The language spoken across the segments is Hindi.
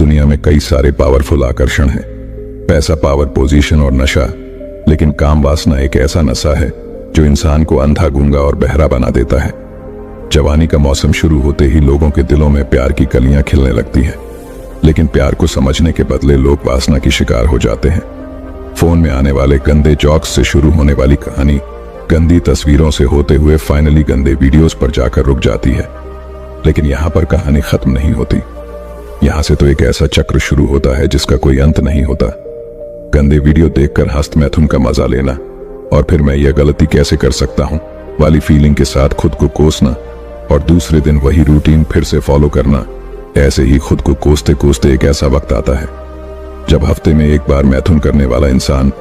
दुनिया में कई सारे पावरफुल आकर्षण हैं, पैसा, पावर, पोजीशन और नशा। लेकिन काम वासना एक ऐसा नशा है जो इंसान को अंधा, गूंगा और बहरा बना देता है। जवानी का मौसम शुरू होते ही लोगों के दिलों में प्यार की कलियां खिलने लगती हैं, लेकिन प्यार को समझने के बदले लोग वासना की शिकार हो जाते हैं। फोन में आने वाले गंदे जोक्स से शुरू होने वाली कहानी गंदी तस्वीरों से होते हुए फाइनली गंदे वीडियोस पर जाकर रुक जाती है। लेकिन यहाँ पर कहानी खत्म नहीं होती। यहाँ से तो एक ऐसा चक्र शुरू होता है जिसका कोई अंत नहीं होता। गंदे वीडियो देखकर हस्त मैथुन का मजा लेना और फिर मैं यह गलती कैसे कर सकता हूँ वाली फीलिंग के साथ खुद को कोसना और दूसरे दिन वही रूटीन फिर से फॉलो करना। ऐसे ही खुद को कोसते कोसते एक ऐसा वक्त आता है जब हफ्ते में एक बार मैथुन करने वाला इंसान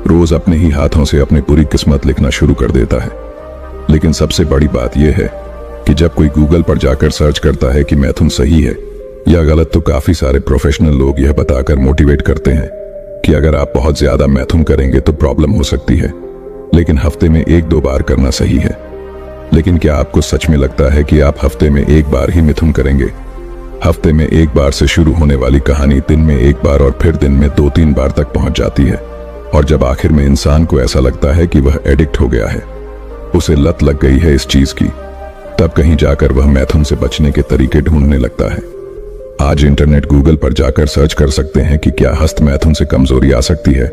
रोज अपने ही हाथों से अपनी पूरी किस्मत लिखना शुरू कर देता है। लेकिन सबसे बड़ी बात यह है कि जब कोई गूगल पर जाकर सर्च करता है कि मैथुन सही है या गलत, तो काफी सारे प्रोफेशनल लोग यह बताकर मोटिवेट करते हैं कि अगर आप बहुत ज्यादा मैथुन करेंगे तो प्रॉब्लम हो सकती है, लेकिन हफ्ते में 1-2 बार करना सही है। लेकिन क्या आपको सच में लगता है कि आप हफ्ते में 1 बार ही मिथुन करेंगे? हफ्ते में 1 बार से शुरू होने वाली कहानी दिन में 1 बार और फिर दिन में 2-3 बार तक पहुंच जाती है। और जब आखिर में इंसान को ऐसा लगता है कि वह एडिक्ट हो गया है, उसे लत लग गई है इस चीज की, तब कहीं जाकर वह मैथुन से बचने के तरीके ढूंढने लगता है। आज इंटरनेट, गूगल पर जाकर सर्च कर सकते हैं कि क्या हस्त मैथुन से कमजोरी आ सकती है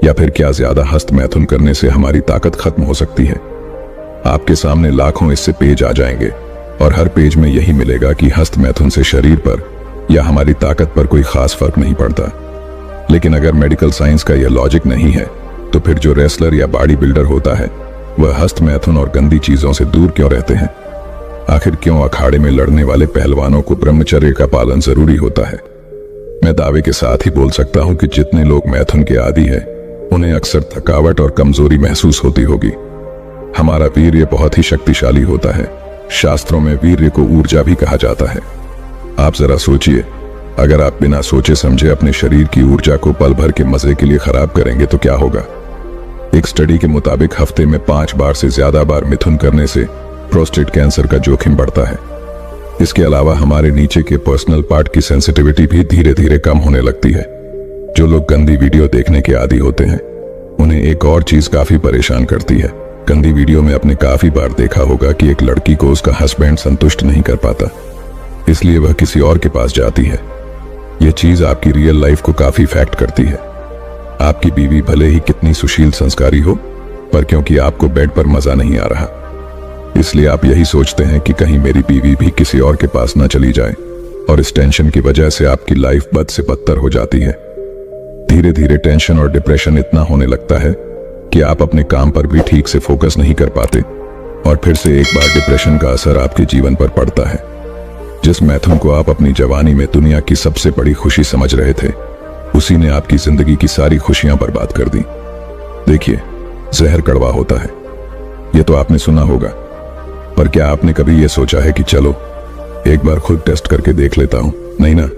या फिर क्या ज्यादा हस्त मैथुन करने से हमारी ताकत खत्म हो सकती है। आपके सामने लाखों इससे पेज आ जाएंगे और हर पेज में यही मिलेगा कि हस्त मैथुन से शरीर पर या हमारी ताकत पर कोई खास फर्क नहीं पड़ता। लेकिन अगर मेडिकल साइंस का यह लॉजिक नहीं है तो फिर जो रेसलर या बॉडी बिल्डर होता है वह हस्त मैथुन और गंदी चीजों से दूर क्यों रहते हैं? आखिर क्यों अखाड़े में लड़ने वाले पहलवानों को ब्रह्मचर्य का पालन जरूरी होता है? मैं दावे के साथ ही बोल सकता हूं कि जितने लोग मैथुन के आदी हैं उन्हें अक्सर थकावट और कमजोरी महसूस होती होगी। हमारा वीर्य बहुत ही शक्तिशाली होता है। शास्त्रों में वीर्य को ऊर्जा भी कहा जाता है। आप जरा सोचिए, अगर आप बिना सोचे समझे अपने शरीर की ऊर्जा को पल भर के मजे के लिए खराब करेंगे तो क्या होगा? एक स्टडी के मुताबिक हफ्ते में 5 बार से ज्यादा बार मिथुन करने से प्रोस्टेट कैंसर का जोखिम बढ़ता है। इसके अलावा हमारे नीचे के पर्सनल पार्ट की सेंसिटिविटी भी धीरे धीरे कम होने लगती है। जो लोग गंदी वीडियो देखने के आदी होते हैं उन्हें एक और चीज काफी परेशान करती है। गंदी वीडियो में आपने काफी बार देखा होगा कि एक लड़की को उसका हस्बैंड संतुष्ट नहीं कर पाता, इसलिए वह किसी और के पास जाती है। यह चीज आपकी रियल लाइफ को काफी इफेक्ट करती है। आपकी बीवी भले ही कितनी सुशील संस्कारी हो, पर क्योंकि आपको बेड पर मजा नहीं आ रहा, इसलिए आप यही सोचते हैं कि कहीं मेरी बीवी भी किसी और के पास ना चली जाए, और इस टेंशन की वजह से आपकी लाइफ बद से बदतर हो जाती है। धीरे धीरे टेंशन और डिप्रेशन इतना होने लगता है कि आप अपने काम पर भी ठीक से फोकस नहीं कर पाते, और फिर से एक बार डिप्रेशन का असर आपके जीवन पर पड़ता है। जिस मैथुन को आप अपनी जवानी में दुनिया की सबसे बड़ी खुशी समझ रहे थे, उसी ने आपकी जिंदगी की सारी खुशियां बर्बाद कर दी। देखिए, जहर कड़वा होता है, यह तो आपने सुना होगा, पर क्या आपने कभी यह सोचा है कि चलो एक बार खुद टेस्ट करके देख लेता हूं? नहीं ना,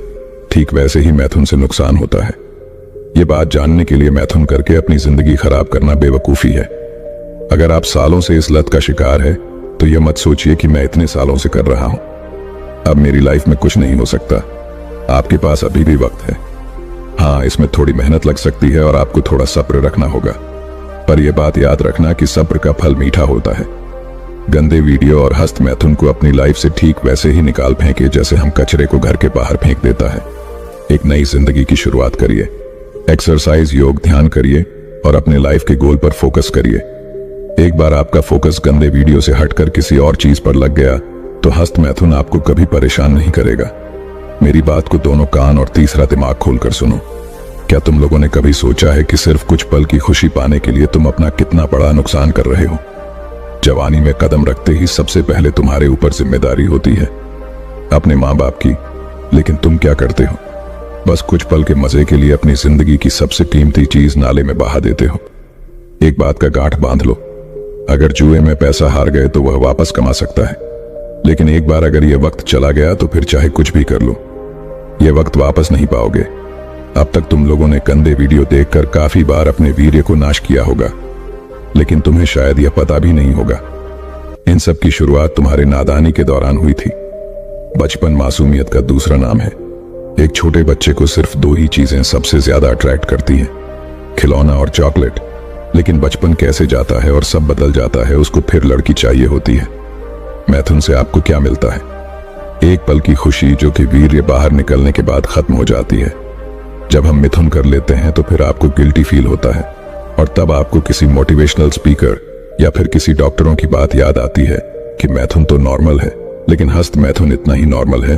ठीक वैसे ही मैथुन से नुकसान होता है। यह बात जानने के लिए मैथुन करके अपनी जिंदगी खराब करना बेवकूफी है। अगर आप सालों से इस लत का शिकार है तो यह मत सोचिए कि मैं इतने सालों से कर रहा हूं, अब मेरी लाइफ में कुछ नहीं हो सकता। आपके पास अभी भी वक्त है। हाँ, इसमें थोड़ी मेहनत लग सकती है और आपको थोड़ा सब्र रखना होगा, पर यह बात याद रखना कि सब्र का फल मीठा होता है। गंदे वीडियो और हस्त मैथुन को अपनी लाइफ से ठीक वैसे ही निकाल फेंके जैसे हम कचरे को घर के बाहर फेंक देता है। एक नई जिंदगी की शुरुआत करिए। एक्सरसाइज, योग, ध्यान करिए और अपने लाइफ के गोल पर फोकस करिए। एक बार आपका फोकस गंदे वीडियो से हटकर किसी और चीज पर लग गया तो हस्त मैथुन आपको कभी परेशान नहीं करेगा। मेरी बात को दोनों कान और तीसरा दिमाग खोलकर सुनो। क्या तुम लोगों ने कभी सोचा है कि सिर्फ कुछ पल की खुशी पाने के लिए तुम अपना कितना बड़ा नुकसान कर रहे हो? जवानी में कदम रखते ही सबसे पहले तुम्हारे ऊपर जिम्मेदारी होती है अपने माँ बाप की, लेकिन तुम क्या करते हो? बस कुछ पल के मजे के लिए अपनी जिंदगी की सबसे कीमती चीज नाले में बहा देते हो। एक बात का गांठ बांध लो, अगर जुए में पैसा हार गए तो वह वापस कमा सकता है, लेकिन एक बार अगर यह वक्त चला गया तो फिर चाहे कुछ भी कर लो, यह वक्त वापस नहीं पाओगे। अब तक तुम लोगों ने गंदे वीडियो देखकर काफी बार अपने वीर्य को नाश किया होगा, लेकिन तुम्हें शायद यह पता भी नहीं होगा। इन सब की शुरुआत तुम्हारे नादानी के दौरान हुई थी। बचपन मासूमियत का दूसरा नाम है। एक छोटे बच्चे को सिर्फ दो ही चीजें सबसे ज्यादा अट्रैक्ट करती हैं, खिलौना और चॉकलेट। लेकिन बचपन कैसे जाता है और सब बदल जाता है, उसको फिर लड़की चाहिए होती है। मैथुन से आपको क्या मिलता है? एक पल की खुशी जो कि वीर्य बाहर निकलने के बाद खत्म हो जाती है। जब हम मिथुन कर लेते हैं तो फिर आपको गिल्टी फील होता है, और तब आपको किसी मोटिवेशनल स्पीकर या फिर किसी डॉक्टरों की बात याद आती है कि मैथुन तो नॉर्मल है, लेकिन हस्त मैथुन इतना ही नॉर्मल है।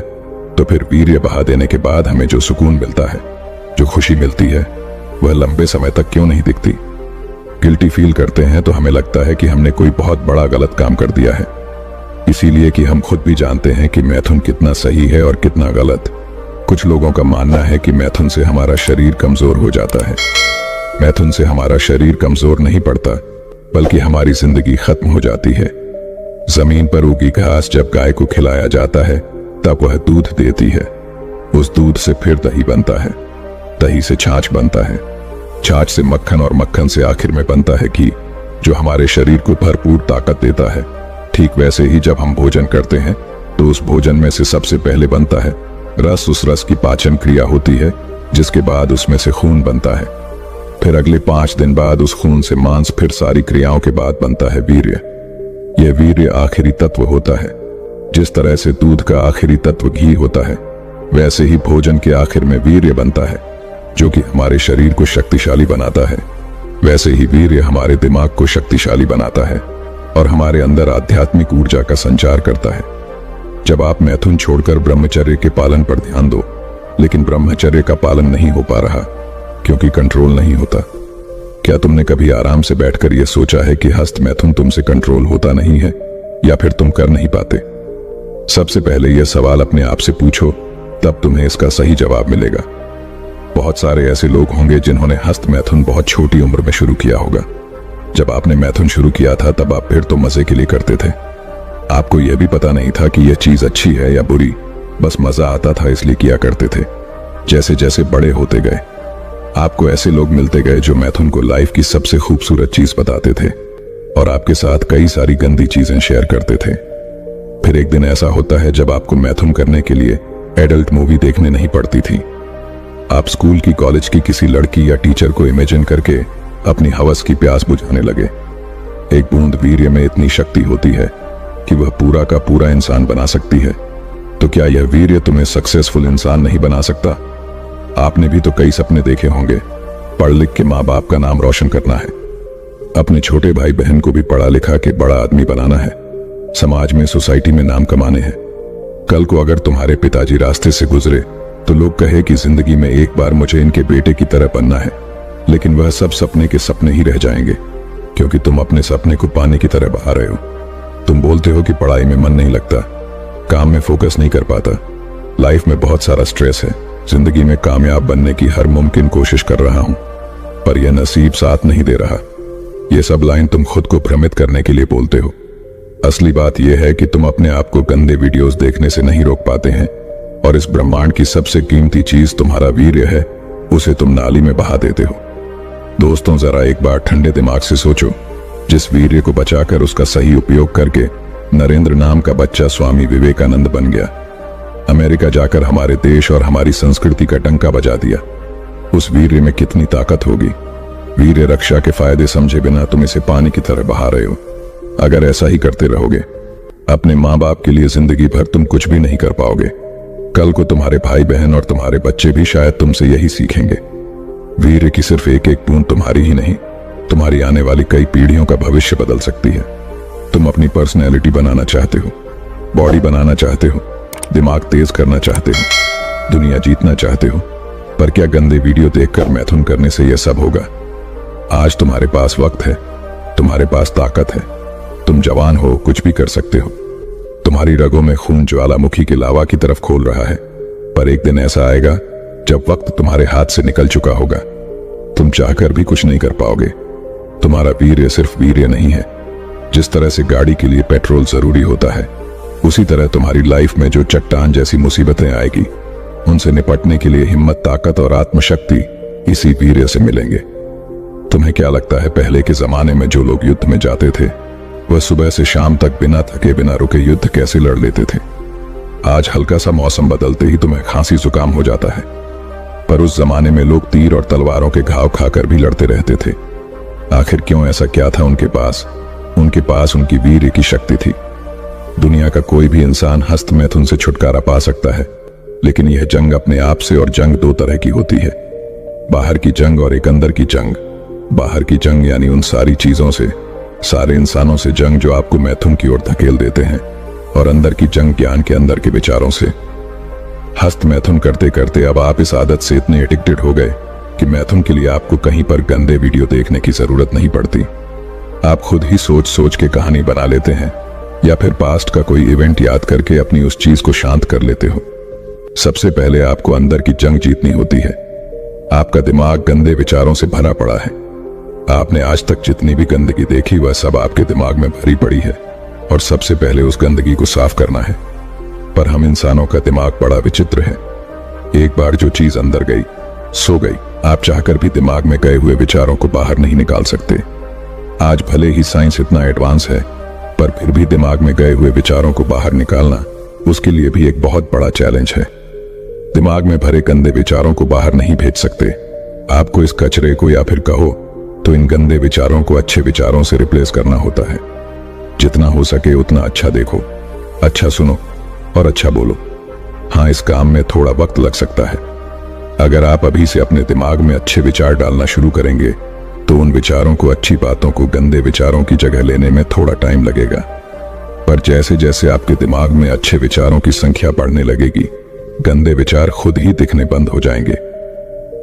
तो फिर वीर्य बहा देने के बाद हमें जो सुकून मिलता है, जो खुशी मिलती है, वह लंबे समय तक क्यों नहीं दिखती? गिल्टी फील करते हैं तो हमें लगता है कि हमने कोई बहुत बड़ा गलत काम कर दिया है, इसीलिए कि हम खुद भी जानते हैं कि मैथुन कितना सही है और कितना गलत। कुछ लोगों का मानना है कि मैथुन से हमारा शरीर कमजोर हो जाता है। मैथुन से हमारा शरीर कमजोर नहीं पड़ता, बल्कि हमारी जिंदगी खत्म हो जाती है। जमीन पर उगी घास जब गाय को खिलाया जाता है तब वह दूध देती है। उस दूध से फिर दही बनता है, दही से छाछ बनता है, छाछ से मक्खन, और मक्खन से आखिर में बनता है घी, जो हमारे शरीर को भरपूर ताकत देता है। ठीक वैसे ही जब हम भोजन करते हैं तो उस भोजन में से सबसे पहले बनता है रस। उस रस की पाचन क्रिया होती है, जिसके बाद उसमें से खून बनता है। फिर अगले 5 दिन बाद उस खून से मांस, फिर सारी क्रियाओं के बाद बनता है वीर्य। यह वीर्य आखिरी तत्व होता है। जिस तरह से दूध का आखिरी तत्व घी होता है, वैसे ही भोजन के आखिर में वीर्य बनता है, जो कि हमारे शरीर को शक्तिशाली बनाता है। वैसे ही वीर्य हमारे दिमाग को शक्तिशाली बनाता है और हमारे अंदर आध्यात्मिक ऊर्जा का संचार करता है। जब आप मैथुन छोड़कर ब्रह्मचर्य के पालन पर ध्यान दो, लेकिन ब्रह्मचर्य का पालन नहीं हो पा रहा क्योंकि कंट्रोल नहीं होता। क्या तुमने कभी आराम से बैठकर यह सोचा है कि हस्त मैथुन तुमसे कंट्रोल होता नहीं है, या फिर तुम कर नहीं पाते? सबसे पहले यह सवाल अपने आप से पूछो, तब तुम्हें इसका सही जवाब मिलेगा। बहुत सारे ऐसे लोग होंगे जिन्होंने हस्त मैथुन बहुत छोटी उम्र में शुरू किया होगा। जब आपने मैथुन शुरू किया था तब आप फिर तो मजे के लिए करते थे। आपको यह भी पता नहीं था कि यह चीज अच्छी है या बुरी, बस मजा आता था इसलिए किया करते थे। जैसे जैसे बड़े होते गए, आपको ऐसे लोग मिलते गए जो मैथुन को लाइफ की सबसे खूबसूरत चीज बताते थे और आपके साथ कई सारी गंदी चीजें शेयर करते थे। फिर एक दिन ऐसा होता है जब आपको मैथुन करने के लिए एडल्ट मूवी देखने नहीं पड़ती थी। आप स्कूल की, कॉलेज की किसी लड़की या टीचर को इमेजिन करके अपनी हवस की प्यास बुझाने लगे। एक बूंद वीर्य में इतनी शक्ति होती है कि वह पूरा का पूरा इंसान बना सकती है। तो क्या यह वीर्य तुम्हें सक्सेसफुल इंसान नहीं बना सकता? आपने भी तो कई सपने देखे होंगे। पढ़ लिख के माँ बाप का नाम रोशन करना है, अपने छोटे भाई बहन को भी पढ़ा लिखा के बड़ा आदमी बनाना है, समाज में, सोसाइटी में नाम कमाने हैं। कल को अगर तुम्हारे पिताजी रास्ते से गुजरे तो लोग कहे कि जिंदगी में एक बार मुझे इनके बेटे की तरह बनना है, लेकिन वह सब सपने के सपने ही रह जाएंगे, क्योंकि तुम अपने सपने को पानी की तरह बहा रहे हो। तुम बोलते हो कि पढ़ाई में मन नहीं लगता, काम में फोकस नहीं कर पाता, लाइफ में बहुत सारा स्ट्रेस है, जिंदगी में कामयाब बनने की हर मुमकिन कोशिश कर रहा हूं, पर यह नसीब साथ नहीं दे रहा। यह सब लाइन तुम खुद को भ्रमित करने के लिए बोलते हो। असली बात यह है कि तुम अपने आप को गंदे वीडियोस देखने से नहीं रोक पाते हैं, और इस ब्रह्मांड की सबसे कीमती चीज तुम्हारा वीर्य है, उसे तुम नाली में बहा देते हो। दोस्तों, जरा एक बार ठंडे दिमाग से सोचो। जिस वीर्य को बचाकर उसका सही उपयोग करके नरेंद्र नाम का बच्चा स्वामी विवेकानंद बन गया, अमेरिका जाकर हमारे देश और हमारी संस्कृति का डंका बजा दिया, उस वीर्य में कितनी ताकत होगी। वीर्य रक्षा के फायदे समझे बिना तुम इसे पानी की तरह बहा रहे हो। अगर ऐसा ही करते रहोगे, अपने माँ बाप के लिए जिंदगी भर तुम कुछ भी नहीं कर पाओगे। कल को तुम्हारे भाई बहन और तुम्हारे बच्चे भी शायद तुमसे यही सीखेंगे। वीर्य की सिर्फ एक एक बूंद तुम्हारी ही नहीं, तुम्हारी आने वाली कई पीढ़ियों का भविष्य बदल सकती है। तुम अपनी पर्सनैलिटी बनाना चाहते हो, बॉडी बनाना चाहते हो, दिमाग तेज करना चाहते हो, दुनिया जीतना चाहते हो, पर क्या गंदे वीडियो देखकर मैथुन करने से यह सब होगा? आज तुम्हारे पास वक्त है, तुम्हारे पास ताकत है, तुम जवान हो, कुछ भी कर सकते हो। तुम्हारी रगों में खून ज्वालामुखी की लावा की तरफ खोल रहा है, पर एक दिन ऐसा आएगा जब वक्त तुम्हारे हाथ से निकल चुका होगा। तुम चाहकर भी कुछ नहीं कर पाओगे। तुम्हारा वीर्य सिर्फ वीर्य नहीं है। जिस तरह से गाड़ी के लिए पेट्रोल जरूरी होता है, उसी तरह तुम्हारी लाइफ में जो चट्टान जैसी मुसीबतें आएगी, उनसे निपटने के लिए हिम्मत, ताकत और आत्मशक्ति इसी वीर्य से मिलेंगे। तुम्हें क्या लगता है पहले के जमाने में जो लोग युद्ध में जाते थे, वह सुबह से शाम तक बिना थके बिना रुके युद्ध कैसे लड़ लेते थे? आज हल्का सा मौसम बदलते ही तुम्हें खांसी जुकाम हो जाता है। पर उस जमाने में लोग तीर और तलवारों के घाव खाकर भी लड़ते रहते थे। आखिर क्यों? ऐसा क्या था उनके पास? उनके पास उनकी वीर्य की शक्ति थी। दुनिया का कोई भी इंसान हस्त मैथुन से छुटकारा पा सकता है, लेकिन यह जंग अपने आप से, और जंग दो तरह की होती है, बाहर की जंग और एक अंदर की जंग। बाहर की जंग यानी उन सारी चीजों से, सारे इंसानों से जंग जो आपको मैथुन की ओर धकेल देते हैं, और अंदर की जंग ज्ञान के अंदर के विचारों से। हस्त मैथुन करते करते अब आप इस आदत से इतने एडिक्टेड हो गए कि मैथुन के लिए आपको कहीं पर गंदे वीडियो देखने की जरूरत नहीं पड़ती। आप खुद ही सोच सोच के कहानी बना लेते हैं, या फिर पास्ट का कोई इवेंट याद करके अपनी उस चीज को शांत कर लेते हो। सबसे पहले आपको अंदर की जंग जीतनी होती है। आपका दिमाग गंदे विचारों से भरा पड़ा है। आपने आज तक जितनी भी गंदगी देखी वह सब आपके दिमाग में भरी पड़ी है, और सबसे पहले उस गंदगी को साफ करना है। पर हम इंसानों का दिमाग बड़ा विचित्र है। एक बार जो चीज अंदर गई सो गई। आप चाहकर भी दिमाग में गए हुए विचारों को बाहर नहीं निकाल सकते। आज भले ही साइंस इतना एडवांस है, पर फिर भी दिमाग में गए हुए विचारों को बाहर निकालना उसके लिए भी एक बहुत बड़ा चैलेंज है। दिमाग में भरे गंदे विचारों को बाहर नहीं भेज सकते। आपको इस कचरे को, या फिर कहो तो इन गंदे विचारों को अच्छे विचारों से रिप्लेस करना होता है। जितना हो सके उतना अच्छा देखो, अच्छा सुनो और अच्छा बोलो। हाँ, इस काम में थोड़ा वक्त लग सकता है। अगर आप अभी से अपने दिमाग में अच्छे विचार डालना शुरू करेंगे तो उन विचारों को, अच्छी बातों को गंदे विचारों की जगह लेने में थोड़ा टाइम लगेगा। पर जैसे जैसे आपके दिमाग में अच्छे विचारों की संख्या बढ़ने लगेगी, गंदे विचार खुद ही दिखने बंद हो जाएंगे।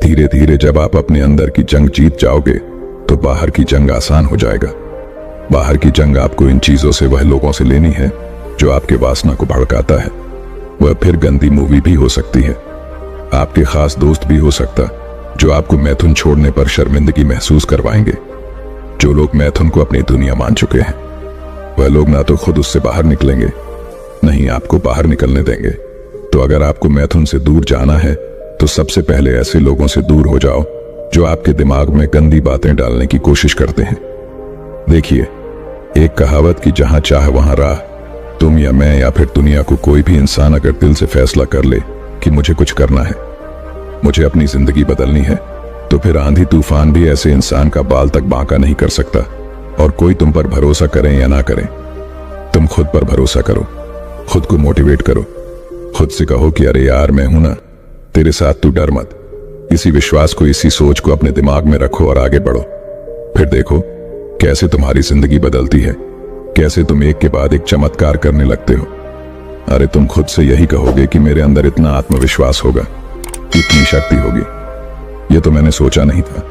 धीरे धीरे जब आप अपने अंदर की जंग जीत जाओगे तो बाहर की जंग आसान हो जाएगा। बाहर की जंग आपको इन चीजों से, वह लोगों से लेनी है जो आपके वासना को भड़काता है। वह फिर गंदी मूवी भी हो सकती है, आपके खास दोस्त भी हो सकता जो आपको मैथुन छोड़ने पर शर्मिंदगी महसूस करवाएंगे। जो लोग मैथुन को अपनी दुनिया मान चुके हैं, वह लोग ना तो खुद उससे बाहर निकलेंगे, नहीं आपको बाहर निकलने देंगे। तो अगर आपको मैथुन से दूर जाना है तो सबसे पहले ऐसे लोगों से दूर हो जाओ जो आपके दिमाग में गंदी बातें डालने की कोशिश करते हैं। देखिए, एक कहावत की जहां चाह वहां राह। तुम या मैं या फिर दुनिया को कोई भी इंसान अगर दिल से फैसला कर ले कि मुझे कुछ करना है, मुझे अपनी जिंदगी बदलनी है, तो फिर आंधी तूफान भी ऐसे इंसान का बाल तक बांका नहीं कर सकता। और कोई तुम पर भरोसा करें या ना करें, तुम खुद पर भरोसा करो, खुद को मोटिवेट करो, खुद से कहो कि अरे यार मैं हूं ना तेरे साथ, तू डर मत। इसी विश्वास को, इसी सोच को अपने दिमाग में रखो और आगे बढ़ो। फिर देखो कैसे तुम्हारी जिंदगी बदलती है, कैसे तुम एक के बाद एक चमत्कार करने लगते हो। अरे तुम खुद से यही कहोगे कि मेरे अंदर इतना आत्मविश्वास होगा, इतनी शक्ति होगी, ये तो मैंने सोचा नहीं था।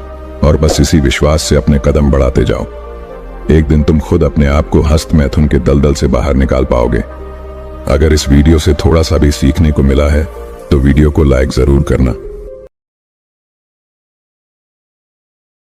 और बस इसी विश्वास से अपने कदम बढ़ाते जाओ। एक दिन तुम खुद अपने आप को हस्त मैथुन के दलदल से बाहर निकाल पाओगे। अगर इस वीडियो से थोड़ा सा भी सीखने को मिला है तो वीडियो को लाइक जरूर करना।